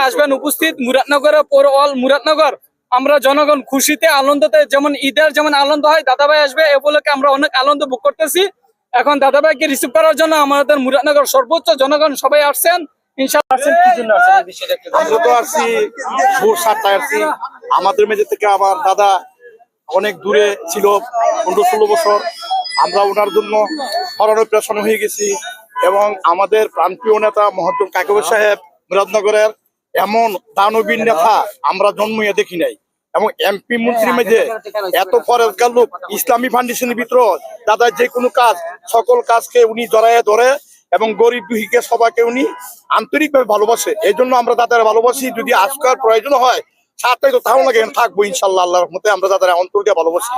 আসবেন উপস্থিত মুরাদনগরের পৌর অল মুরাদনগর। আমরা জনগণ খুশিতে আনন্দতে যেমন ঈদের যেমন আনন্দ হয়, দাদাভাই আসবে এ উপলক্ষে আমরা অনেক আনন্দ ভোগ করতেছি। এখন দাদাভাইকে রিসিভ করার জন্য আমাদের মুরাদনগর সর্বোচ্চ জনগণ সবাই আসছেন। ইনশাআল্লাহ কি জন্য আসছেন এই বিষয়টা একটু আমরা তো আসছি ভোর 7টায় আসছি। আমাদের মেজে থেকে আমার দাদা অনেক দূরে ছিল, 15-16 বছর। আমরা ওনার জন্য হরণে প্রেষণ হয়ে গেছি এবং আমাদের প্রাণপ্রিয় নেতা মহতম কাকবর সাহেব মুরাদনগরের এমন দানবীর নেতা আমরা জন্মইয়া দেখি নাই। এবং এমপি মন্ত্রী মেজে এত ফরেজগার লোক ইসলামী ফাউন্ডেশনের ভিতর দাদা যে কোনো কাজ সকল কাজকে উনি জড়াইয়া ধরে এবং গরিব দুঃখীকে সবাইকে উনি আন্তরিকভাবে ভালোবাসে। এই জন্য আমরা দাদার ভালোবাসি। যদি আজকাল প্রয়োজন হয় সাথে তো তাও লাগে থাকবো ইনশাল্লাহ। আল্লাহর রহমতে আমরা দাদার অন্তর দিয়ে ভালোবাসি।